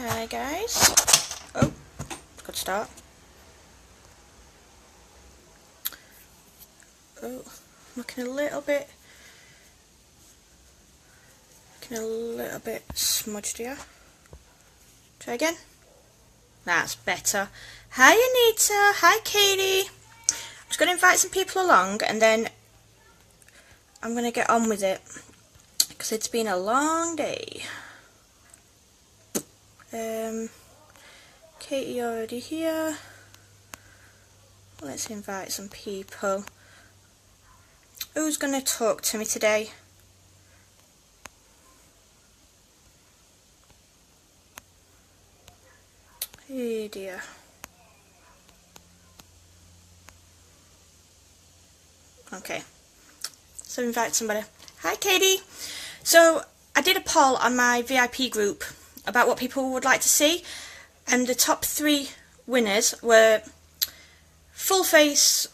Hi guys. Oh, good start. Oh, looking a little bit smudged here. Try again. That's better. Hi Anita. Hi Katie. I'm just going to invite some people along and then I'm going to get on with it because it's been a long day. Katie already here. Let's invite some people. Who's going to talk to me today? Oh dear. Okay, so invite somebody. Hi Katie. So I did a poll on my VIP group about what people would like to see, and the top 3 winners were full face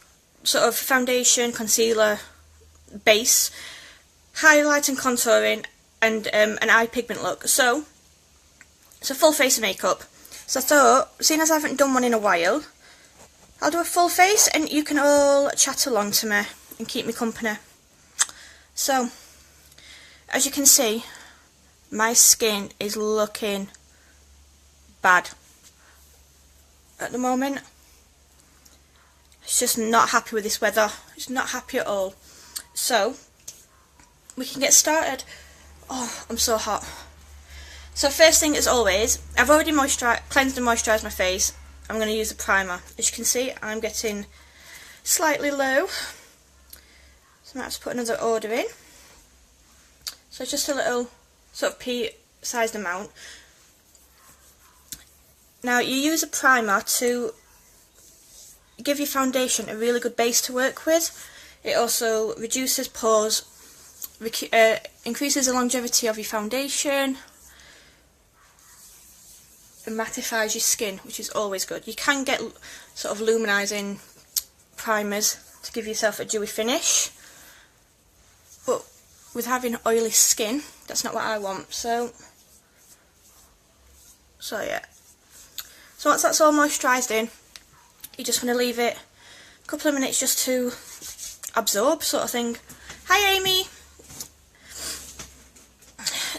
sort of foundation, concealer, base, highlight and contouring, and an eye pigment look. So full face of makeup. So I thought, seeing as I haven't done one in a while, I'll do a full face and you can all chat along to me and keep me company. So, as you can see, my skin is looking bad at the moment. It's just not happy with this weather. It's not happy at all. So, we can get started. Oh, I'm so hot. So first thing, as always, I've already cleansed and moisturised my face. I'm going to use a primer. As you can see, I'm getting slightly low. So I might have to put another order in. So it's just a little sort of pea-sized amount. Now you use a primer to give your foundation a really good base to work with. It also reduces pores, increases the longevity of your foundation, and mattifies your skin, which is always good. You can get sort of luminising primers to give yourself a dewy finish, but with having oily skin, that's not what I want. So yeah. So once that's all moisturised in, you just want to leave it a couple of minutes just to absorb, sort of thing. Hi Amy.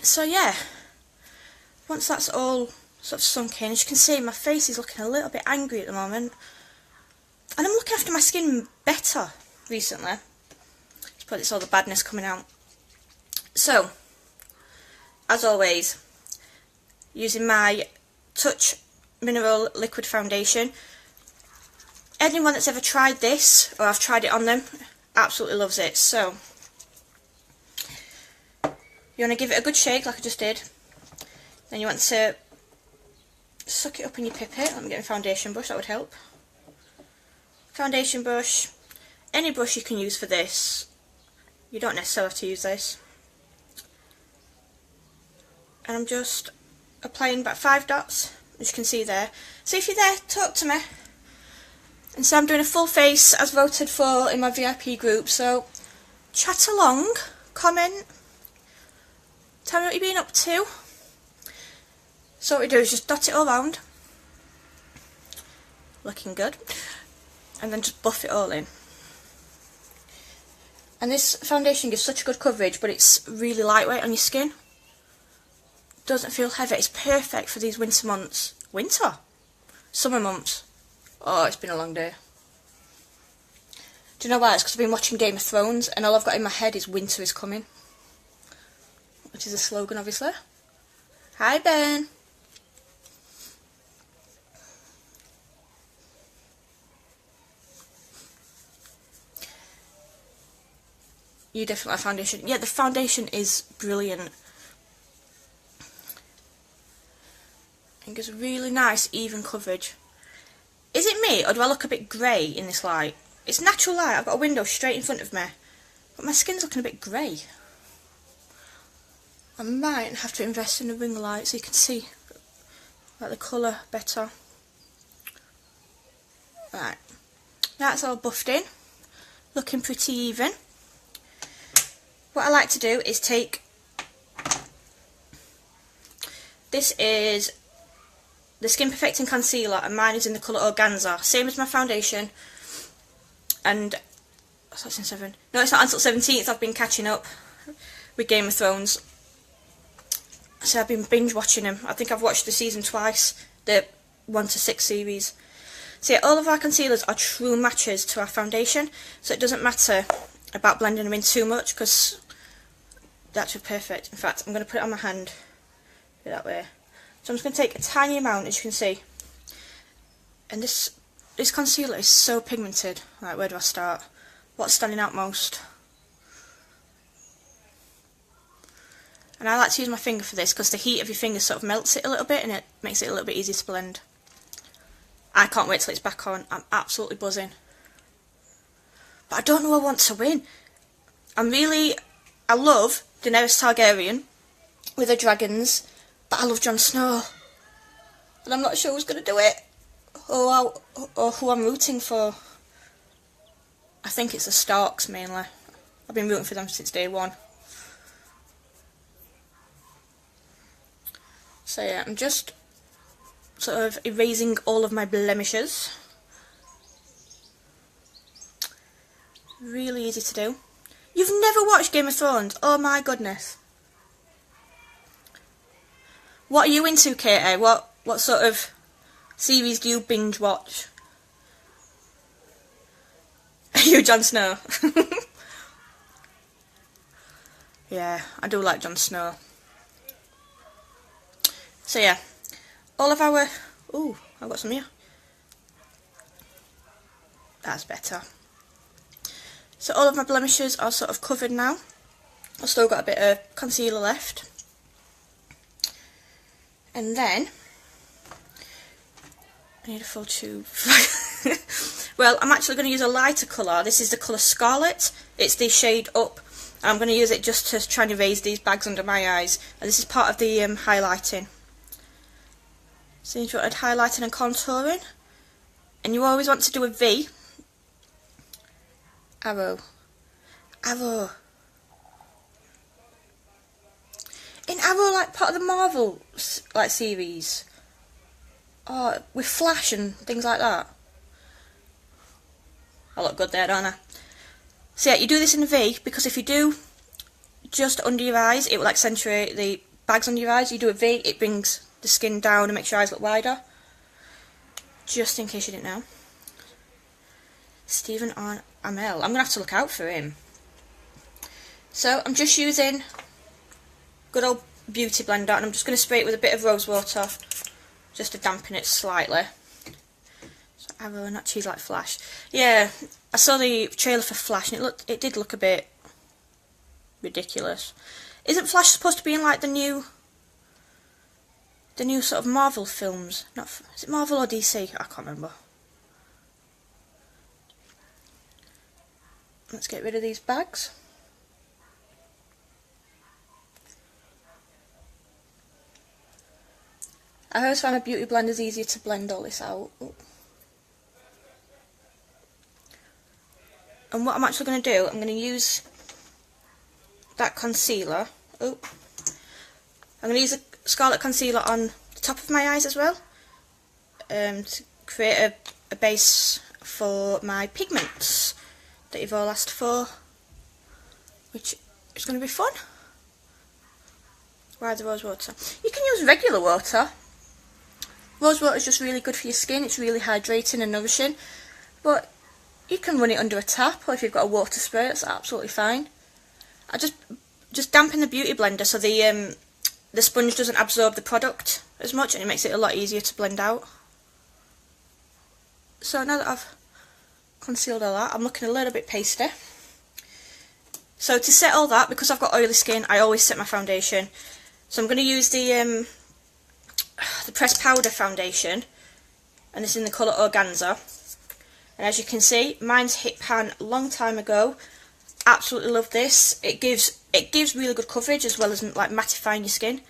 So yeah, once that's all sort of sunk in, as you can see, my face is looking a little bit angry at the moment, and I'm looking after my skin better recently. It's probably all the badness coming out. So, as always, using my Touch Mineral Liquid Foundation. Anyone that's ever tried this, or I've tried it on them, absolutely loves it. So, you want to give it a good shake like I just did. Then you want to suck it up in your pipette. Let me get a foundation brush, that would help. Foundation brush. Any brush you can use for this. You don't necessarily have to use this. And I'm just applying about 5 dots, as you can see there. So if you're there, talk to me. And so I'm doing a full face as voted for in my VIP group. So chat along, comment, tell me what you've been up to. So what we do is just dot it all round, looking good, and then just buff it all in. And this foundation gives such a good coverage, but it's really lightweight on your skin. Doesn't feel heavy. It's perfect for these winter months. Summer months. Oh, it's been a long day. Do you know why? It's because I've been watching Game of Thrones, and all I've got in my head is winter is coming, which is a slogan, obviously. Hi Ben. You definitely have foundation. Yeah, the foundation is brilliant. It gives really nice, even coverage. Is it me, or do I look a bit grey in this light? It's natural light. I've got a window straight in front of me, but my skin's looking a bit grey. I might have to invest in a ring light so you can see like the colour better. Right, that's all buffed in, looking pretty even. What I like to do is take, this is the Skin Perfecting Concealer, and mine is in the colour Organza, same as my foundation. And that's in 7. No, it's not until 17th. I've been catching up with Game of Thrones. So I've been binge watching them. I think I've watched the season twice, the 1 to 6 series. So yeah, all of our concealers are true matches to our foundation, so it doesn't matter about blending them in too much, because that's perfect. In fact, I'm going to put it on my hand that way. So I'm just going to take a tiny amount, as you can see. And this concealer is so pigmented. Right, where do I start? What's standing out most? And I like to use my finger for this, because the heat of your finger sort of melts it a little bit, and it makes it a little bit easier to blend. I can't wait till it's back on. I'm absolutely buzzing. But I don't know who I want to win. I love Daenerys Targaryen with her dragons, but I love Jon Snow. And I'm not sure who's going to do it, or who I'm rooting for. I think it's the Starks mainly. I've been rooting for them since day one. So yeah, I'm just sort of erasing all of my blemishes. Really easy to do. You've never watched Game of Thrones? Oh my goodness. What are you into, Katie? What sort of series do you binge watch? Are you Jon Snow? Yeah, I do like Jon Snow. So yeah, all of our... Ooh, I've got some here. That's better. So all of my blemishes are sort of covered now. I've still got a bit of concealer left. And then, I need a full tube. Well, I'm actually going to use a lighter colour. This is the colour Scarlet. It's the shade Up. I'm going to use it just to try and erase these bags under my eyes. And this is part of the highlighting. So you wanted highlighting and contouring. And you always want to do a V. Arrow. Arrow. In Arrow, like part of the Marvel like series. Oh, with Flash and things like that. I look good there, don't I? So yeah, you do this in a V, because if you do just under your eyes, it will accentuate the bags under your eyes. You do a V, it brings the skin down and makes your eyes look wider. Just in case you didn't know. Stephen Amell. I'm going to have to look out for him. So I'm just using good old beauty blender, and I'm just going to spray it with a bit of rose water just to dampen it slightly. So Arrow, not cheese like Flash. Yeah, I saw the trailer for Flash and it did look a bit ridiculous. Isn't Flash supposed to be in like the new sort of Marvel films? Is it Marvel or DC? I can't remember. Let's get rid of these bags. I always find a beauty blender is easier to blend all this out. Ooh. And what I'm actually going to do, I'm going to use that concealer. Oh, I'm going to use a Scarlet concealer on the top of my eyes as well, to create a base for my pigments that you've all asked for, which is going to be fun. Why the rose water? You can use regular water. Rose water is just really good for your skin. It's really hydrating and nourishing, but you can run it under a tap, or if you've got a water spray, that's absolutely fine. I just dampen the beauty blender so the sponge doesn't absorb the product as much, and it makes it a lot easier to blend out. So now that I've concealed all that, I'm looking a little bit pasty. So to set all that, because I've got oily skin, I always set my foundation. So I'm going to use the pressed powder foundation, and this is in the colour Organza. And as you can see, mine's hit pan a long time ago. Absolutely love this. It gives really good coverage as well as like mattifying your skin.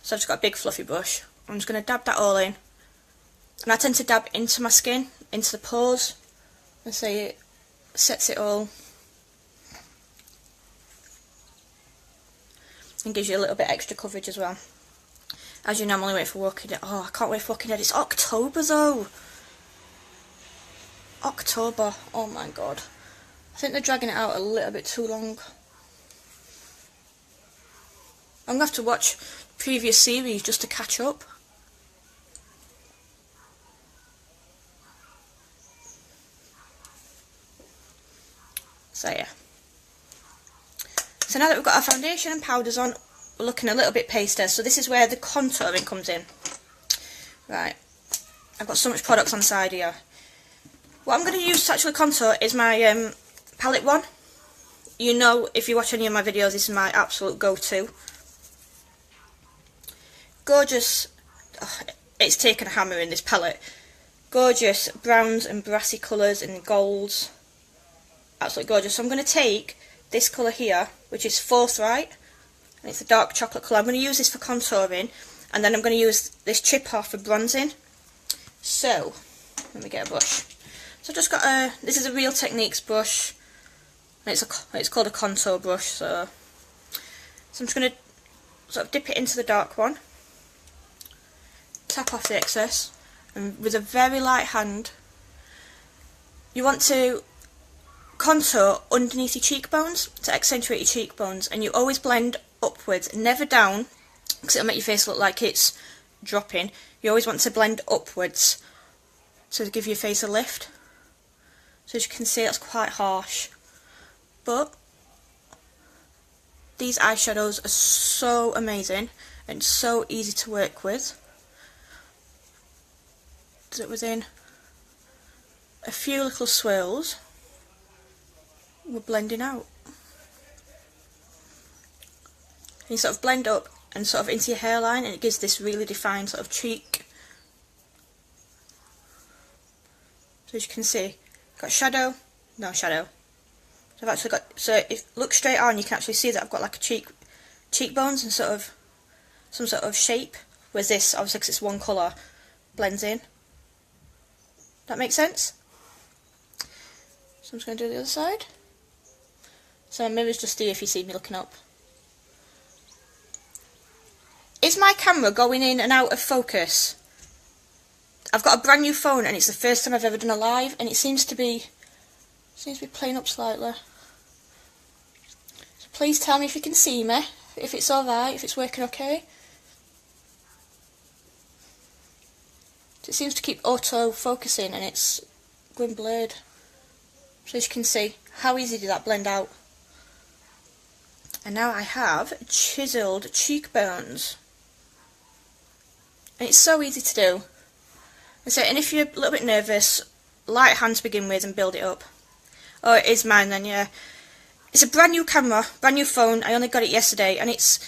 So I've just got a big fluffy brush. I'm just going to dab that all in. And I tend to dab into my skin, into the pores, and so it sets it all and gives you a little bit extra coverage as well. as you know, I'm only waiting for Walking Dead. Oh, I can't wait for Walking Dead. It's October though. October. Oh my god. I think they're dragging it out a little bit too long. I'm going to have to watch previous series just to catch up. So yeah. So now that we've got our foundation and powders on, we're looking a little bit pasty. So this is where the contouring comes in. Right. I've got so much products on the side here. What I'm going to use to actually contour is my palette one. You know, if you watch any of my videos, this is my absolute go-to. Gorgeous. Oh, it's taken a hammer in this palette. Gorgeous browns and brassy colours and golds. Absolutely gorgeous. So I'm going to take this colour here, which is Forthright, and it's a dark chocolate colour. I'm going to use this for contouring, and then I'm going to use this chip off for bronzing. So, let me get a brush. So I've just got this is a Real Techniques brush, and it's called a contour brush. So I'm just going to sort of dip it into the dark one, tap off the excess, and with a very light hand, you want to contour underneath your cheekbones to accentuate your cheekbones, and you always blend upwards, never down, because it'll make your face look like it's dropping. You always want to blend upwards to give your face a lift. So as you can see, that's quite harsh, but these eyeshadows are so amazing and so easy to work with that within a few little swirls we're blending out. And you sort of blend up and sort of into your hairline, and it gives this really defined sort of cheek. So as you can see, got shadow, no shadow. So I've actually got, so if you look straight on, you can actually see that I've got like a cheekbones and sort of some sort of shape. Whereas this, obviously because it's one colour, blends in. That makes sense? So I'm just going to do the other side. So maybe it's just here if you see me looking up. Is my camera going in and out of focus? I've got a brand new phone and it's the first time I've ever done a live, and it seems to be playing up slightly. So please tell me if you can see me, if it's alright, if it's working okay. So it seems to keep auto focusing and it's going blurred. So as you can see, how easy did that blend out? And now I have chiselled cheekbones. And it's so easy to do. And if you're a little bit nervous, light hand to begin with and build it up. Oh, it is mine then, yeah. It's a brand new camera, brand new phone. I only got it yesterday, and it's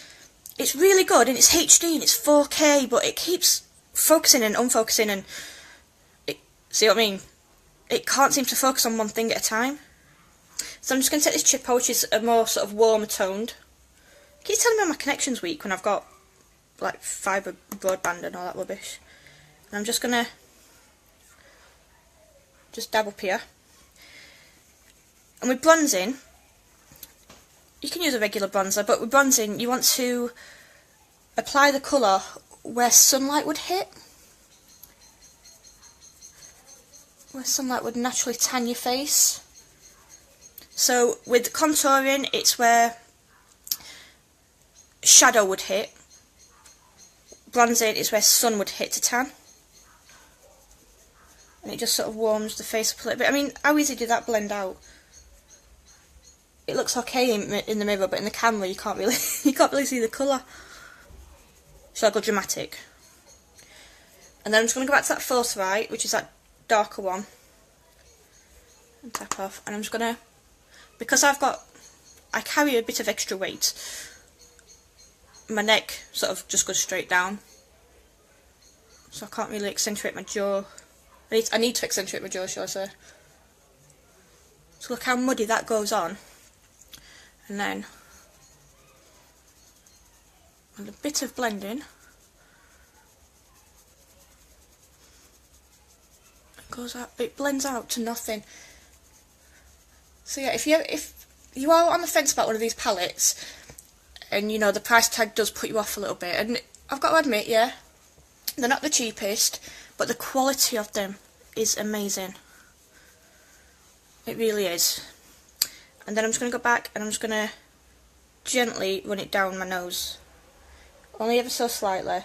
really good, and it's HD and it's 4K, but it keeps focusing and unfocusing, and see what I mean? It can't seem to focus on one thing at a time. So I'm just going to take this chip out, which is a more sort of warmer toned. Keep telling me my connection's weak when I've got like fibre broadband and all that rubbish. And I'm just going to just dab up here. And with bronzing, you can use a regular bronzer, but with bronzing you want to apply the colour where sunlight would hit. Where sunlight would naturally tan your face. So with contouring, it's where shadow would hit. Bronzing is where sun would hit to tan. And it just sort of warms the face up a little bit. I mean, how easy did that blend out? It looks okay in the mirror, but in the camera you can't really see the colour. So I'll go dramatic. And then I'm just going to go back to that Forthright, which is that darker one, and tap off. And I'm just going to, because I carry a bit of extra weight, my neck sort of just goes straight down, so I can't really accentuate my jaw. I need to accentuate my jaw, shall I say. So look how muddy that goes on. And then, with a bit of blending, it blends out to nothing. So yeah, if you are on the fence about one of these palettes, and you know the price tag does put you off a little bit, and I've got to admit, yeah, they're not the cheapest, but the quality of them is amazing. It really is. And then I'm just going to go back and I'm just going to gently run it down my nose. Only ever so slightly.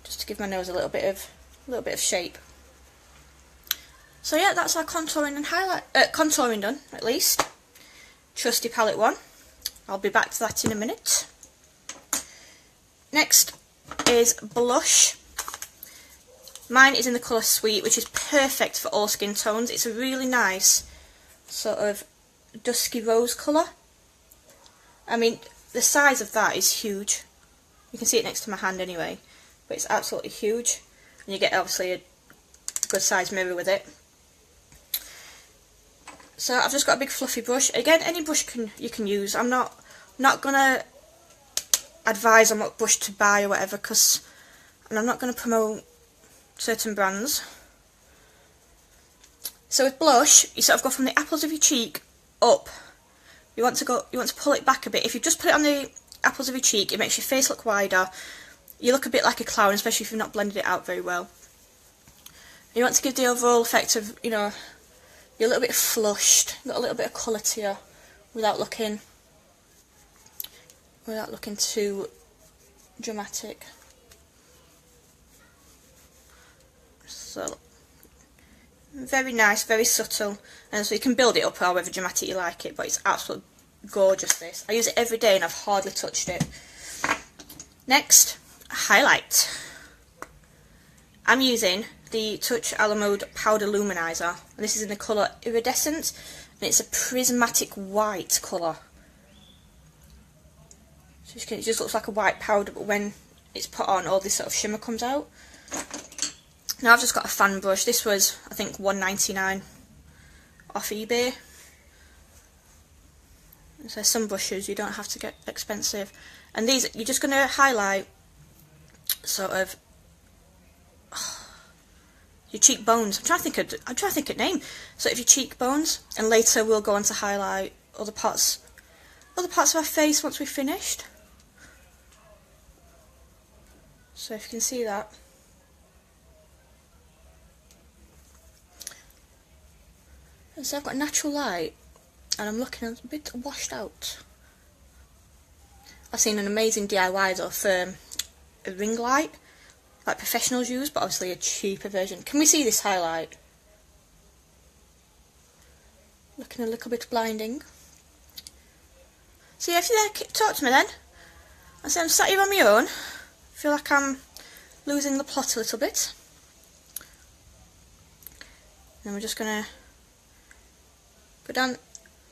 Just to give my nose a little bit of shape. So yeah, that's our contouring and contouring done, at least. Trusty palette one. I'll be back to that in a minute. Next is blush. Mine is in the colour Sweet, which is perfect for all skin tones. It's a really nice sort of dusky rose colour. I mean, the size of that is huge. You can see it next to my hand anyway, but it's absolutely huge. And you get obviously a good size mirror with it. So I've just got a big fluffy brush. Again, any brush you can use. I'm not gonna advise on what brush to buy or whatever, and I'm not gonna promote certain brands. So with blush, you sort of go from the apples of your cheek up. You want to pull it back a bit. If you just put it on the apples of your cheek, it makes your face look wider. You look a bit like a clown, especially if you've not blended it out very well. You want to give the overall effect of, you know, you're a little bit flushed, got a little bit of colour to you, without looking too dramatic. So very nice, very subtle, and so you can build it up however dramatic you like it, but it's absolutely gorgeous this. I use it every day and I've hardly touched it. Next, highlight. I'm using the Touch Alamode Powder Luminizer, and this is in the colour Iridescent, and it's a prismatic white colour. So it just looks like a white powder, but when it's put on, all this sort of shimmer comes out. Now I've just got a fan brush. This was, I think, $1.99 off eBay. So some brushes you don't have to get expensive, and these you're just going to highlight sort of your cheekbones. I'm trying to think of name. So if your cheekbones, and later we'll go on to highlight other parts of our face once we've finished. So if you can see that. And so I've got natural light, and I'm looking a bit washed out. I've seen an amazing DIY though for a ring light, like professionals use, but obviously a cheaper version. Can we see this highlight? Looking a little bit blinding. So yeah, if you're there, talk to me then. I say I'm sat here on my own. I feel like I'm losing the plot a little bit. And we're just gonna go down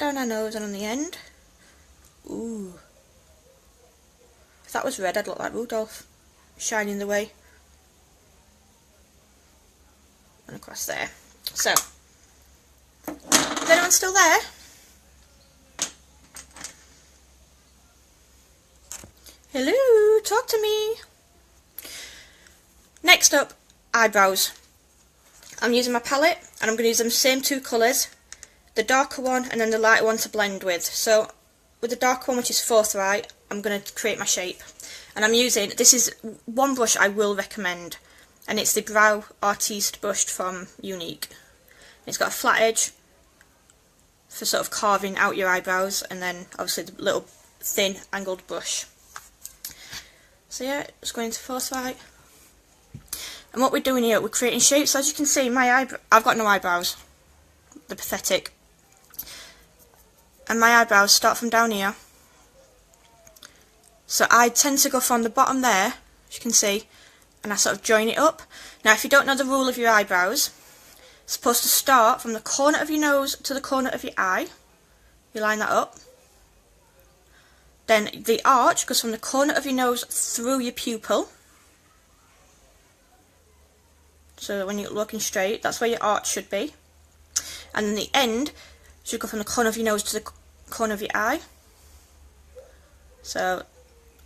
our nose and on the end. Ooh. If that was red, I'd look like Rudolph, shining the way. And across there. So, is anyone still there? Hello, talk to me. Next up, eyebrows. I'm using my palette, and I'm going to use them same two colours, the darker one and then the lighter one to blend with. So with the darker one, which is Forthright, I'm going to create my shape, and I'm using, this is one brush I will recommend, and it's the Brow Artiste brush from Younique. It's got a flat edge for sort of carving out your eyebrows, and then obviously the little thin angled brush. So yeah, just going into Forthright. And what we're doing here, we're creating shapes. So as you can see, I've got no eyebrows. They're pathetic. And my eyebrows start from down here. So I tend to go from the bottom there, as you can see, and I sort of join it up. Now if you don't know the rule of your eyebrows, it's supposed to start from the corner of your nose to the corner of your eye. You line that up. Then the arch goes from the corner of your nose through your pupil. So when you're looking straight, that's where your arch should be. And then the end should go from the corner of your nose to the corner of your eye. So,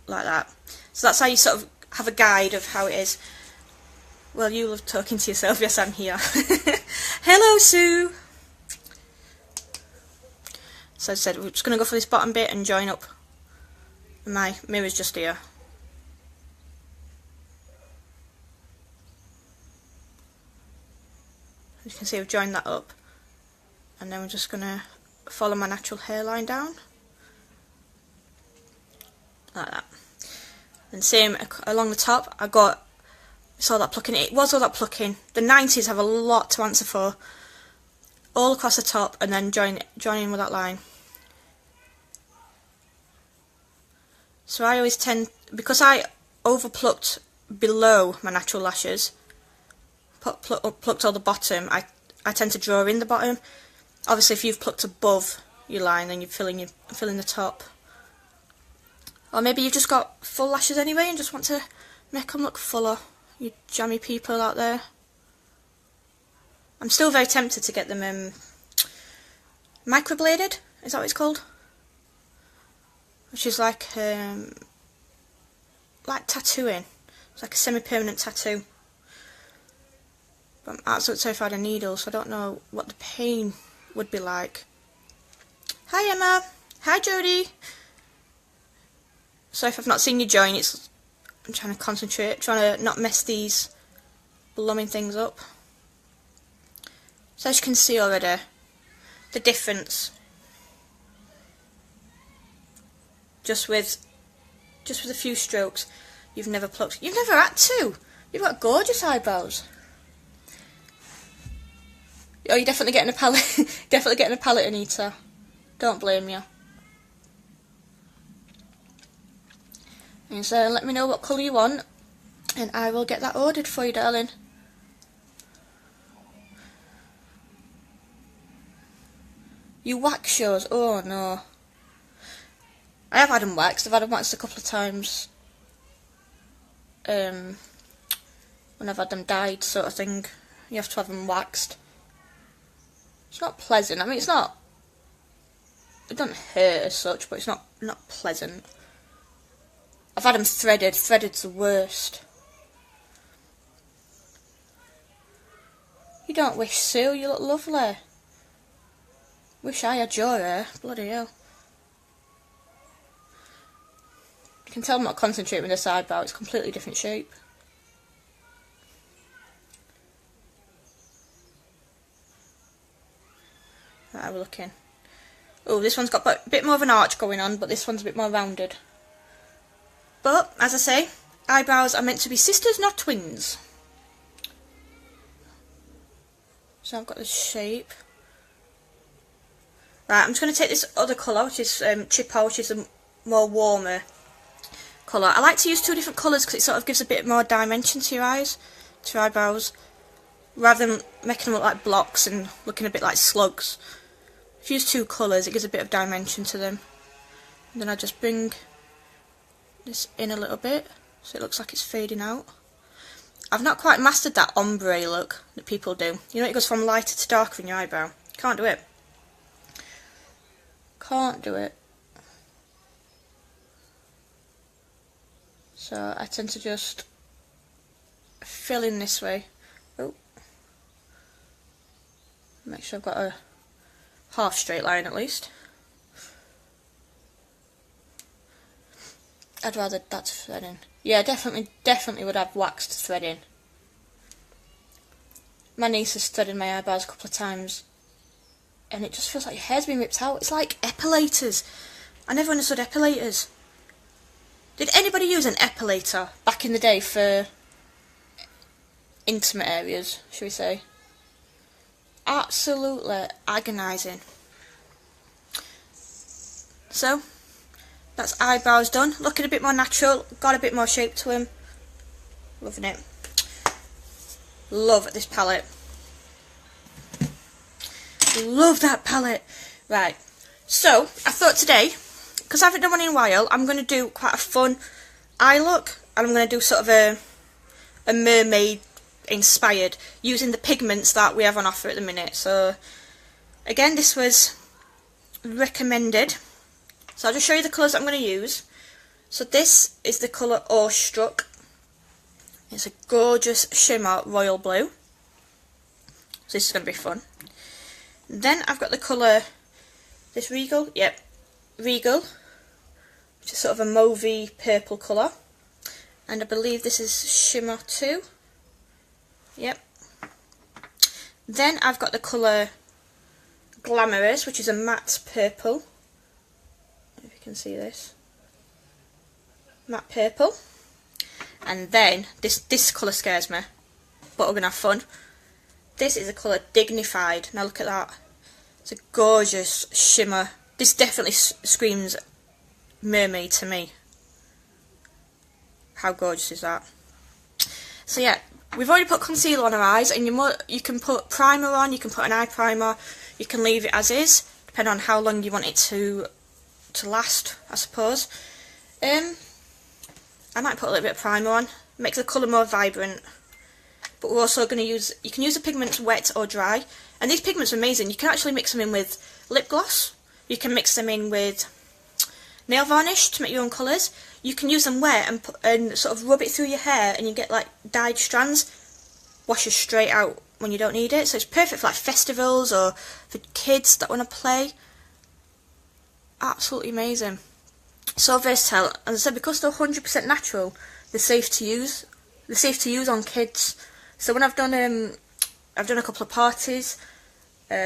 like that. So that's how you sort of have a guide of how it is. Well, you love talking to yourself. Yes, I'm here. Hello, Sue. So as I said, we're just going to go for this bottom bit and join up. My mirror's just here. As you can see, I've joined that up, and then we're just going to follow my natural hairline down, like that. And same along the top, I got, it's all that plucking, it was all that plucking. The 90s have a lot to answer for, all across the top, and then join in with that line. So I always tend, because I over plucked below my natural lashes, plucked all the bottom, I tend to draw in the bottom. Obviously if you've plucked above your line, then you're filling the top. Or maybe you've just got full lashes anyway and just want to make them look fuller, you jammy people out there. I'm still very tempted to get them microbladed, is that what it's called? Which is like tattooing. It's like a semi-permanent tattoo. But I'm absolutely terrified of needles, so I don't know what the pain would be like. Hi Emma. Hi Jodie. So if I've not seen you join, I'm trying to concentrate, trying to not mess these blooming things up. So as you can see already, the difference just with a few strokes. You've never plucked. You've never had to. You've got gorgeous eyebrows. Oh, you're definitely getting a palette. Definitely getting a palette, Anita. Don't blame you. And so let me know what colour you want, and I will get that ordered for you, darling. You wax yours? Oh no. I have had them waxed. I've had them waxed a couple of times. When I've had them dyed, sort of thing. You have to have them waxed. It's not pleasant. I mean, it's not. It doesn't hurt as such, but it's not pleasant. I've had them threaded. Threaded's the worst. You don't wish, Sue. You look lovely. Wish I had your hair. Bloody hell. You can tell I'm not concentrating with this eyebrow. It's a completely different shape. Right, we're looking. Oh, this one's got a bit more of an arch going on, but this one's a bit more rounded. But, as I say, eyebrows are meant to be sisters, not twins. So I've got this shape. Right, I'm just going to take this other colour, which is Chippo, which is a more warmer colour. I like to use two different colours because it sort of gives a bit more dimension to your eyes, to your eyebrows, rather than making them look like blocks and looking a bit like slugs. If you use two colours, it gives a bit of dimension to them. And then I just bring this in a little bit so it looks like it's fading out. I've not quite mastered that ombre look that people do. You know, it goes from lighter to darker in your eyebrow. Can't do it. Can't do it. So I tend to just fill in this way. Oh, make sure I've got a half straight line at least. I'd rather that's threading. Yeah, definitely would have waxed threading. My niece has threaded my eyebrows a couple of times, and it just feels like your hair's been ripped out. It's like epilators. I never understood epilators. Did anybody use an epilator back in the day for intimate areas, shall we say? Absolutely agonising. So, that's eyebrows done. Looking a bit more natural, got a bit more shape to him. Loving it. Love this palette. Love that palette. Right, so I thought today, because I haven't done one in a while, I'm going to do quite a fun eye look, and I'm going to do sort of a mermaid inspired, using the pigments that we have on offer at the minute. So again, this was recommended, so I'll just show you the colours I'm going to use. So this is the colour Awestruck. It's a gorgeous shimmer royal blue, so this is going to be fun. Then I've got the colour, this Regal, yep, Regal, which is sort of a mauvey purple colour, and I believe this is Shimmer 2, yep. Then I've got the colour Glamorous, which is a matte purple. If you can see this. Matte purple. And then, this colour scares me, but we're going to have fun. This is a colour Dignified. Now look at that. It's a gorgeous shimmer. This definitely screams mermaid to me. How gorgeous is that? So yeah, we've already put concealer on our eyes, and you can put primer on, you can put an eye primer, you can leave it as is, depending on how long you want it to last, I suppose. I might put a little bit of primer on, makes the colour more vibrant. But we're also going to you can use the pigments wet or dry. And these pigments are amazing. You can actually mix them in with lip gloss. You can mix them in with nail varnish to make your own colours. You can use them wet and sort of rub it through your hair, and you get like dyed strands. Washes straight out when you don't need it. So it's perfect for like festivals or for kids that want to play. Absolutely amazing. So versatile. As I said, because they're 100% natural, they're safe to use. They're safe to use on kids. So when I've done a couple of parties,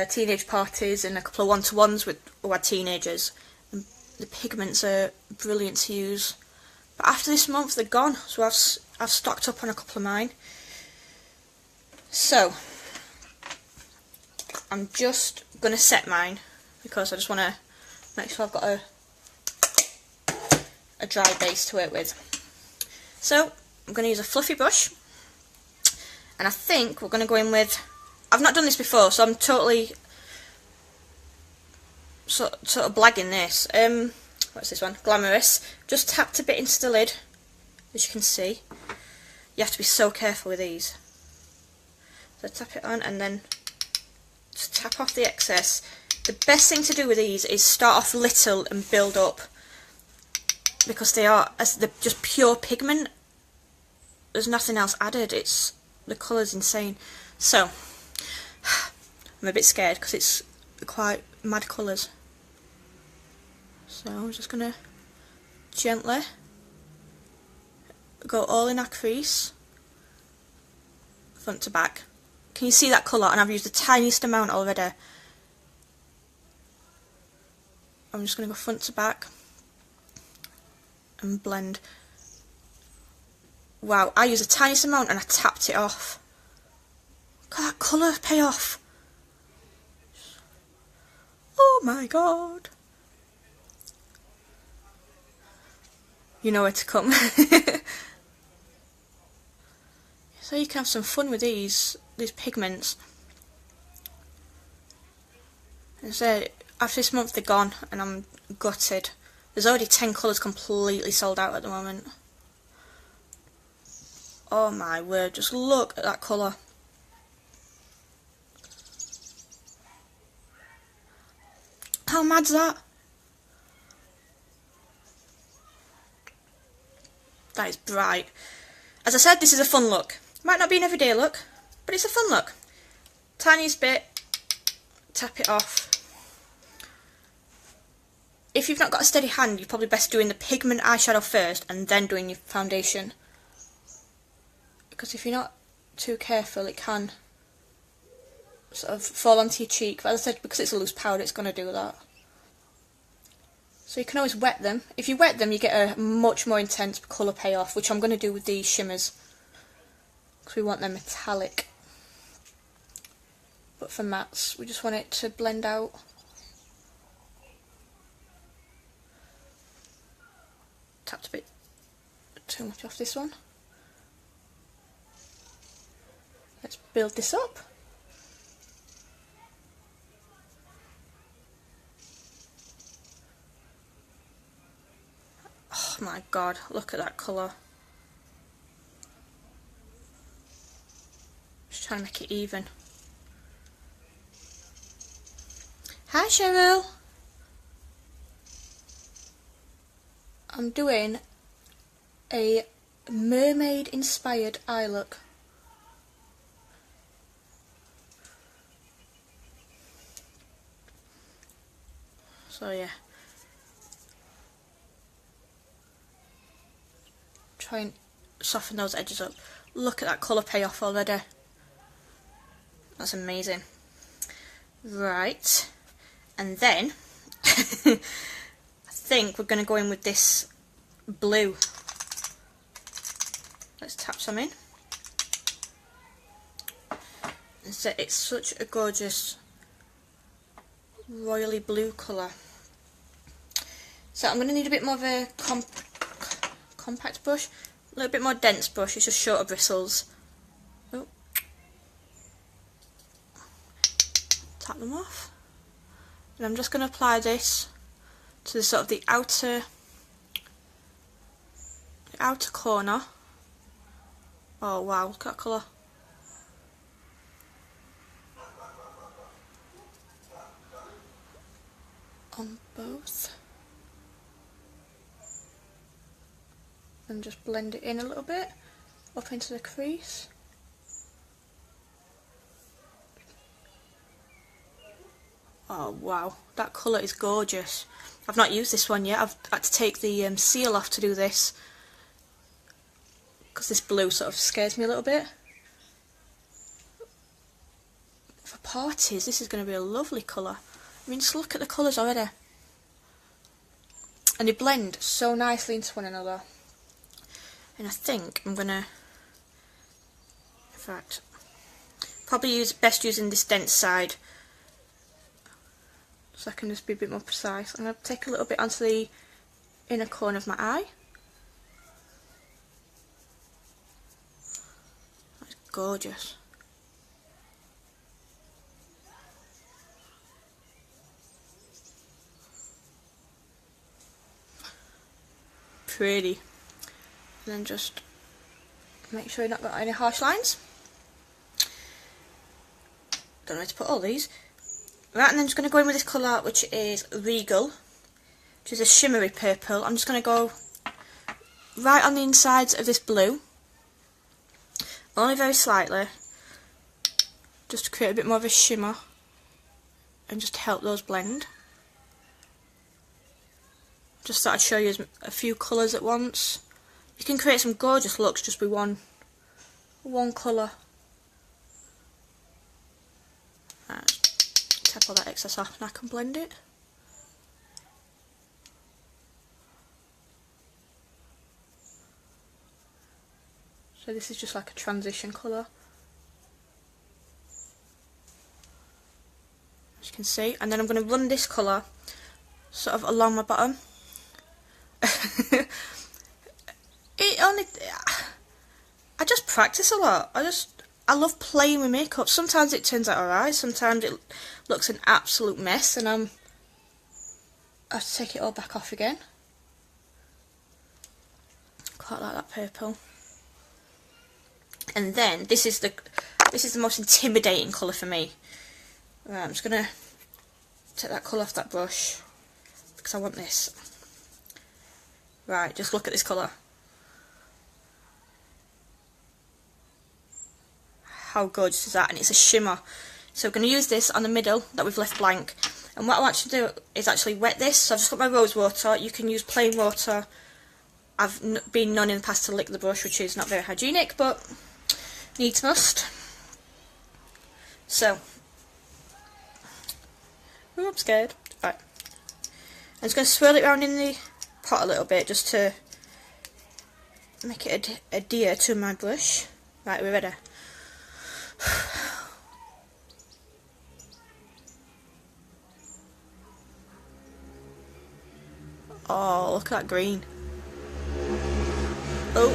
teenage parties, and a couple of one-to-ones who had teenagers. And the pigments are brilliant to use. But after this month, they're gone. So I've stocked up on a couple of mine. So I'm just gonna set mine because I just want to make sure I've got a dry base to work with. So I'm going to use a fluffy brush, and I think we're going to go in with, I've not done this before, so I'm totally sort of blagging this. What's this one? Glamorous. Just tapped a bit into the lid, as you can see. You have to be so careful with these. So tap it on and then just tap off the excess. The best thing to do with these is start off little and build up, because they're just pure pigment. There's nothing else added. The colour's insane. So I'm a bit scared because it's quite mad colours. So I'm just gonna gently go all in our crease, front to back. Can you see that colour? And I've used the tiniest amount already. I'm just gonna go front to back and blend. Wow, I used the tiniest amount and I tapped it off. Look at that colour payoff. Oh my god. You know where to come. So you can have some fun with these pigments. And so after this month they're gone and I'm gutted. There's already 10 colours completely sold out at the moment. Oh my word, just look at that colour. How mad's that? That is bright. As I said, this is a fun look. Might not be an everyday look, but it's a fun look. Tiniest bit, tap it off. If you've not got a steady hand, you're probably best doing the pigment eyeshadow first and then doing your foundation. Because if you're not too careful, it can sort of fall onto your cheek. But as I said, because it's a loose powder, it's going to do that. So you can always wet them. If you wet them, you get a much more intense colour payoff, which I'm going to do with these shimmers. Because we want them metallic. But for mattes, we just want it to blend out. Tapped a bit too much off this one. Let's build this up. Oh my god, look at that colour. Just trying to make it even. Hi Cheryl! I'm doing a Mermaid Inspired Eye look. So yeah. Try and soften those edges up. Look at that colour payoff already. That's amazing. Right, and then I think we're going to go in with this blue. Let's tap some in. So it's such a gorgeous royally blue colour. So I'm going to need a bit more of a compact brush, a little bit more dense brush. It's just shorter bristles. Oh. Tap them off. And I'm just going to apply this to the sort of the outer corner. Oh wow, look at that colour. On both. And just blend it in a little bit up into the crease. Oh wow, that colour is gorgeous. I've not used this one yet. I've had to take the seal off to do this because this blue sort of scares me a little bit. For parties, this is going to be a lovely colour. I mean, just look at the colours already. And they blend so nicely into one another. And I think I'm going to, in fact, probably best using this dense side, so I can just be a bit more precise. I'm going to take a little bit onto the inner corner of my eye. That's gorgeous. Pretty. And then just make sure you've not got any harsh lines. Don't know where to put all these. Right, and then I'm just going to go in with this colour, which is Regal, which is a shimmery purple. I'm just going to go right on the insides of this blue, only very slightly, just to create a bit more of a shimmer and just to help those blend. Just thought I'd show you a few colours at once. You can create some gorgeous looks just with one colour. Right. Tap all that excess off and I can blend it. So this is just like a transition colour, as you can see, and then I'm going to run this colour sort of along my bottom. I just practice a lot. I love playing with makeup. Sometimes it turns out alright, sometimes it looks an absolute mess and I have to take it all back off again. Quite like that purple. And then this is the most intimidating colour for me. Right, I'm just gonna take that colour off that brush because I want this. Right, just look at this colour. How gorgeous is that? And it's a shimmer. So we're going to use this on the middle that we've left blank. And what I want to do is actually wet this. So I've just got my rose water. You can use plain water. I've been known in the past to lick the brush, which is not very hygienic, but needs must. So, ooh, I'm scared. Right. I'm just going to swirl it around in the pot a little bit just to make it adhere to my brush. Right, we're ready. Oh, look at that green. Oh,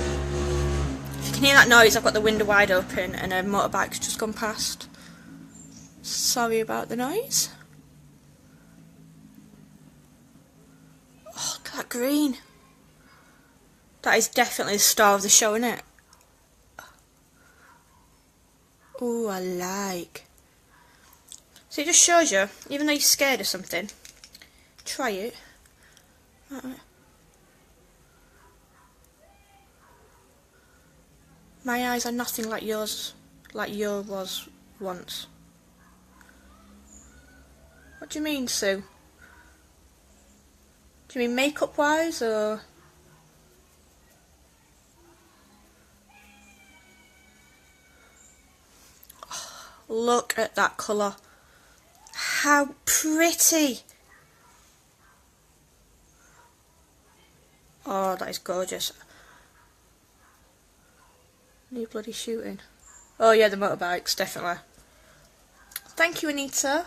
if you can hear that noise, I've got the window wide open and a motorbike's just gone past. Sorry about the noise. Oh, look at that green. That is definitely the star of the show, isn't it? Oh, I like. So it just shows you, even though you're scared of something, try it. My eyes are nothing like yours was once. What do you mean, Sue? Do you mean makeup wise or? Look at that colour. How pretty. Oh, that is gorgeous. Are you bloody shooting? Oh yeah, the motorbikes, definitely. Thank you, Anita.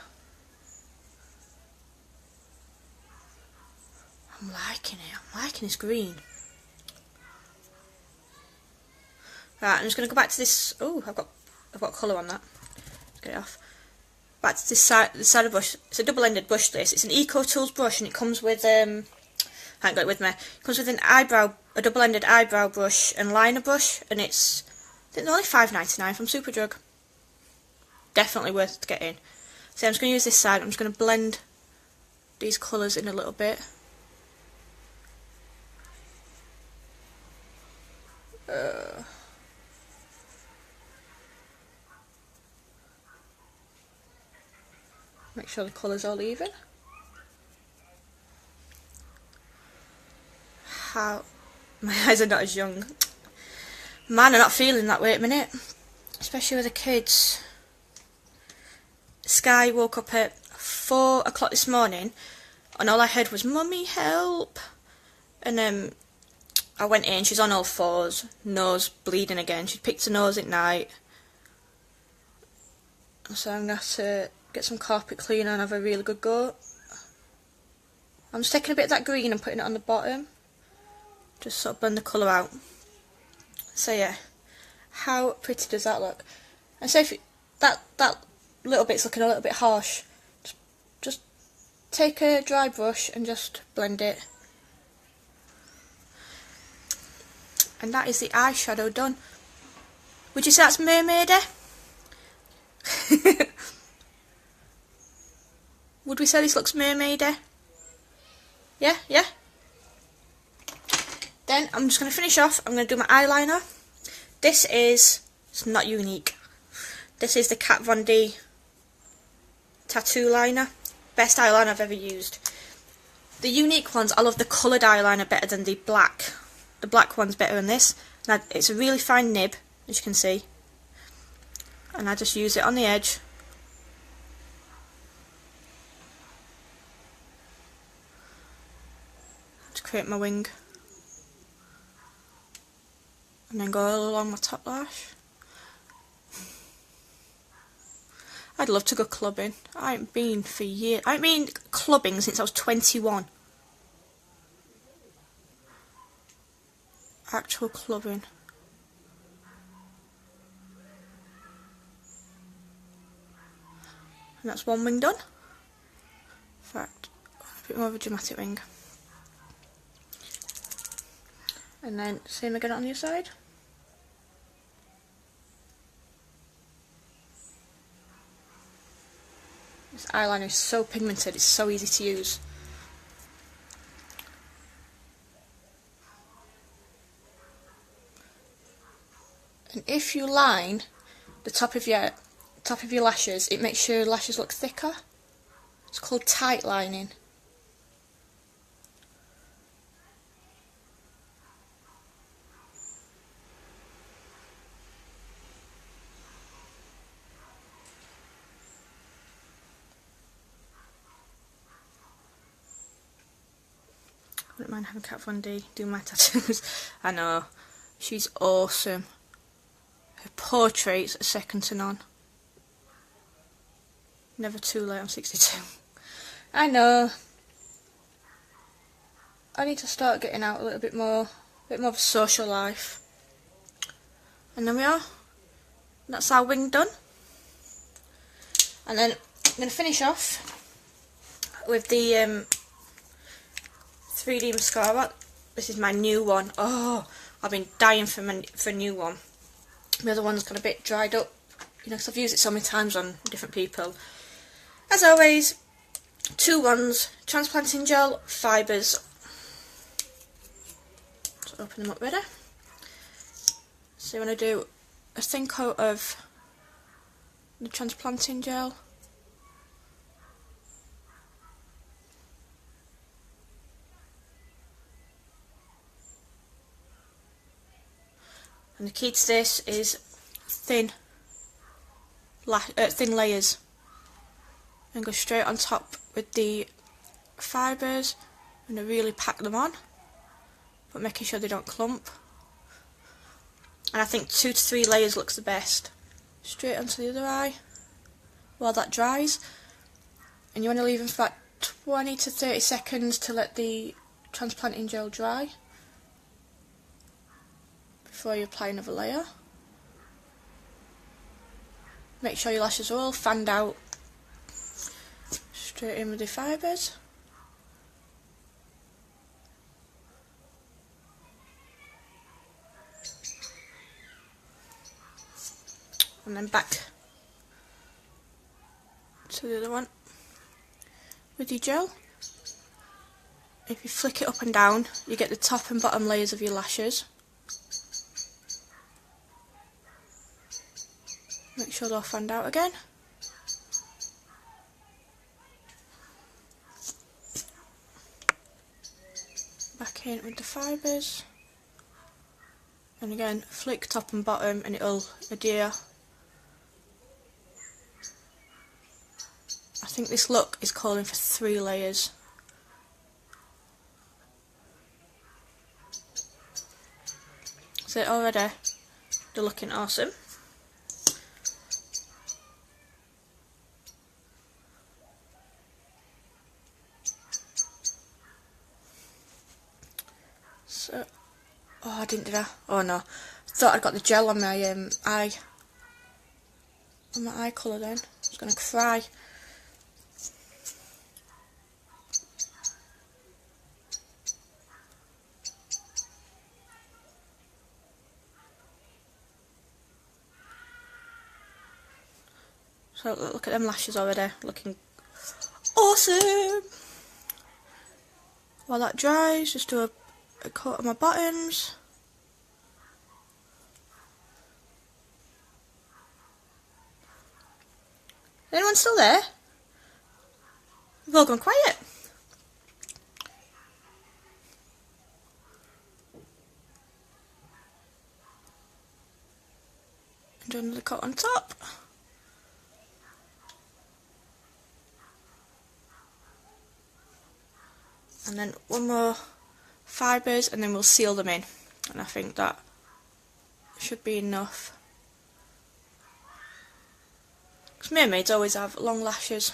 I'm liking it. I'm liking this green. Right, I'm just going to go back to this. Oh, I've got colour on that. Let's get it off. Back to this side, the side of brush. It's a double-ended brush. This. It's an Eco Tools brush, and it comes with I haven't got it with me. It comes with a double-ended eyebrow brush and liner brush, and it's I think they're only £5.99 from Superdrug. Definitely worth getting. So I'm just going to use this side. I'm just going to blend these colours in a little bit. Make sure the colours all even. How my eyes are not as young. Mine are not feeling that way at the minute, especially with the kids. Sky woke up at 4 o'clock this morning, and all I heard was "Mummy, help!" And I went in. She's on all fours, nose bleeding again. She picked her nose at night, so I'm gonna have to get some carpet cleaner and have a really good go. I'm just taking a bit of that green and putting it on the bottom, just sort of blend the colour out. So yeah, how pretty does that look? And so if that little bit's looking a little bit harsh, just take a dry brush and just blend it. And that is the eyeshadow done. Would you say that's mermaidy? Would we say this looks mermaidy? Yeah, yeah. Then I'm just going to finish off. I'm going to do my eyeliner. This is, it's not Younique. This is the Kat Von D tattoo liner. Best eyeliner I've ever used. The Younique ones, I love the coloured eyeliner better than the black. The black one's better than this. Now, it's a really fine nib, as you can see. And I just use it on the edge. To create my wing. And then go all along my top lash. I'd love to go clubbing. I haven't been for years. I haven't been clubbing since I was 21. Actual clubbing. And that's one wing done. In fact, a bit more of a dramatic wing. And then same again on the other side. This eyeliner is so pigmented, it's so easy to use. And if you line the top of your lashes, it makes your lashes look thicker. It's called tight lining. I wouldn't mind having Kat Von D do my tattoos. I know, she's awesome. Her portraits are second to none. Never too late, I'm 62. I know. I need to start getting out a little bit more of a social life. And there we are. That's our wing done. And then I'm going to finish off with the 3D mascara. This is my new one. Oh, I've been dying for a new one. The other one's got a bit dried up, you know, because I've used it so many times on different people. As always, 2 ones, transplanting gel, fibres. Let's open them up ready. So you want to do a thin coat of the transplanting gel. And the key to this is thin thin layers, and go straight on top with the fibres. I'm going to really pack them on, but making sure they don't clump. And I think 2 to 3 layers looks the best. Straight onto the other eye while that dries, and you want to leave them for about 20 to 30 seconds to let the transplanting gel dry before you apply another layer. Make sure your lashes are all fanned out. Straight in with the fibres. And then back to the other one with your gel. If you flick it up and down, you get the top and bottom layers of your lashes. Make sure they're all fanned out again. Back in with the fibres. And again, flick top and bottom and it'll adhere. I think this look is calling for 3 layers. So already they're looking awesome. So, oh, I didn't, did I? Oh no, I thought I'd got the gel on my eye colour then. I was going to cry. So look at them lashes already, looking awesome. While that dries, just do a coat on my bottoms. Anyone still there? We've all gone quiet. And do another coat on top. And then one more fibres and then we'll seal them in. And I think that should be enough. Because mermaids always have long lashes,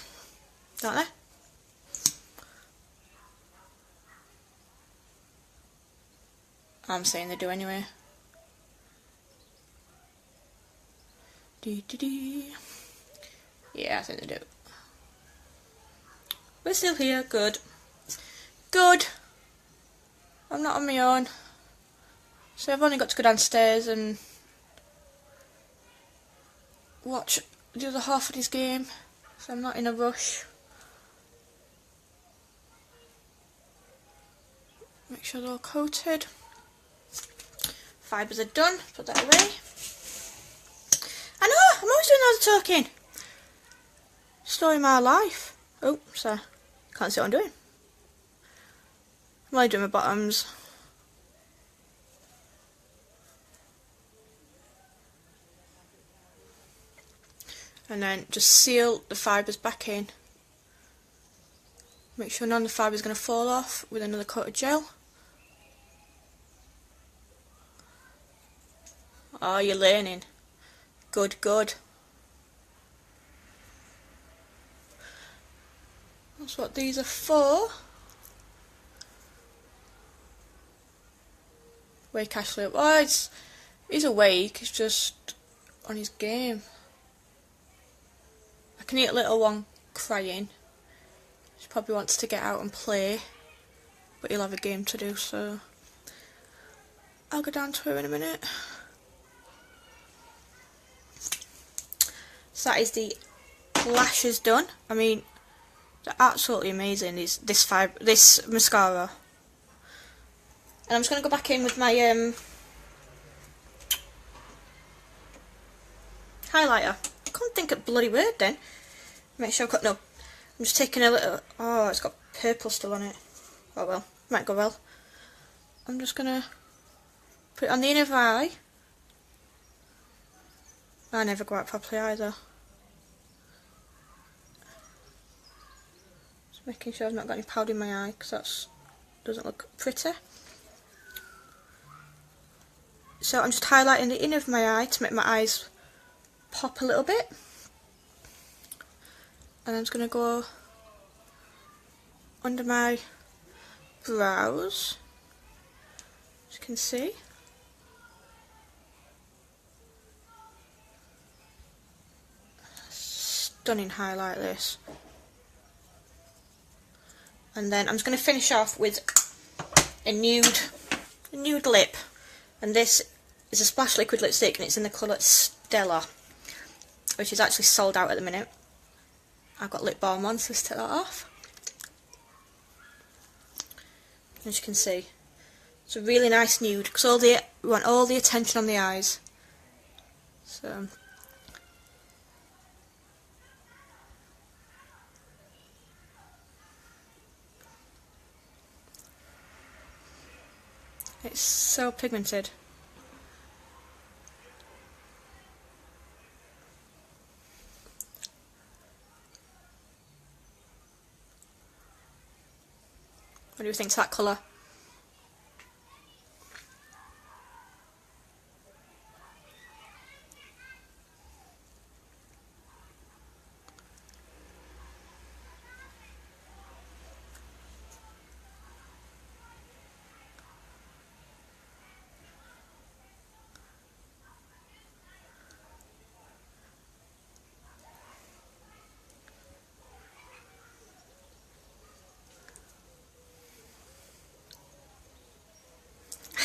don't they? I'm saying they do anyway. Yeah, I think they do. We're still here, good. Good. I'm not on my own. So I've only got to go downstairs and watch the other half of this game. So I'm not in a rush. Make sure they're all coated. Fibres are done. Put that away. I know, I'm always doing all the talking. Story of my life. Oh, sorry. Can't see what I'm doing. I'm only doing my bottoms. And then just seal the fibres back in. Make sure none of the fibres are going to fall off with another coat of gel. Oh, you're learning. Good, good. That's what these are for. Wake Ashley up. Oh, he's awake. He's just on his game. I can hear a little one crying. She probably wants to get out and play, but he'll have a game to do, so I'll go down to her in a minute. So that is the lashes done. I mean, they're absolutely amazing. This mascara. And I'm just going to go back in with my highlighter. I can't think of the bloody word then. Make sure I've got no. I'm just taking a little. Oh, it's got purple still on it. Oh well, might go well. I'm just going to put it on the inner eye. I never go out properly either. making sure I've not got any powder in my eye because that doesn't look pretty. So I'm just highlighting the inner of my eye to make my eyes pop a little bit. And I'm just going to go under my brows, as you can see. Stunning highlight this. And then I'm just going to finish off with a nude lip. And this is a Splash liquid lipstick and it's in the colour Stella, which is actually sold out at the minute. I've got lip balm on, so let's take that off. As you can see, it's a really nice nude because we want all the attention on the eyes. So it's so pigmented. What do you think to that colour?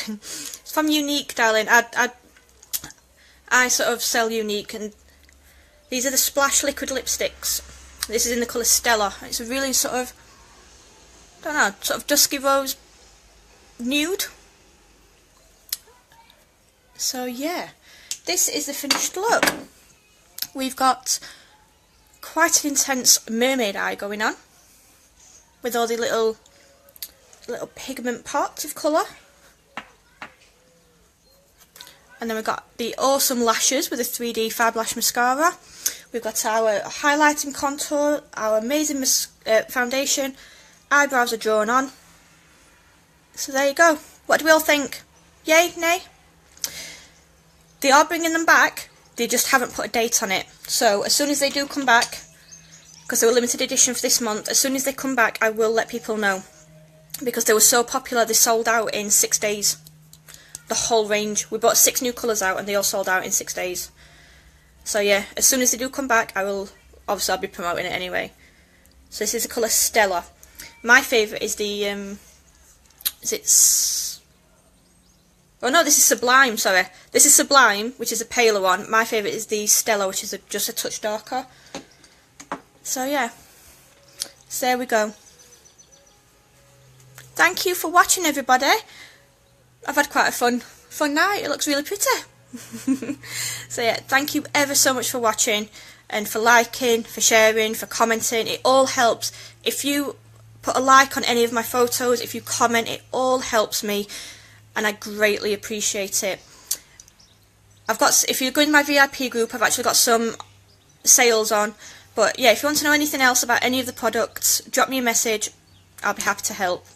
It's from Younique, darling. I sort of sell Younique, and these are the Splash liquid lipsticks. This is in the colour Stella. It's a really sort of, I don't know, sort of dusky rose nude. So yeah, this is the finished look. We've got quite an intense mermaid eye going on, with all the little pigment pots of colour. And then we've got the awesome lashes with a 3D Fab Lash Mascara. We've got our highlighting contour, our amazing foundation. Eyebrows are drawn on. So there you go. What do we all think? Yay? Nay? They are bringing them back. They just haven't put a date on it. So as soon as they do come back, because they were limited edition for this month, as soon as they come back I will let people know. Because they were so popular, they sold out in 6 days. The whole range. We bought 6 new colours out and they all sold out in 6 days. So yeah, as soon as they do come back, I'll be promoting it anyway. So this is the colour Stella. My favourite is the oh no, this is Sublime, sorry. This is Sublime, which is a paler one. My favourite is the Stella, which is just a touch darker. So yeah, so there we go. Thank you for watching, everybody. I've had quite a fun night. It looks really pretty. So yeah, thank you ever so much for watching, and for liking, for sharing, for commenting. It all helps. If you put a like on any of my photos, if you comment, it all helps me, and I greatly appreciate it. If you go in my VIP group, I've actually got some sales on. But yeah, if you want to know anything else about any of the products, drop me a message. I'll be happy to help.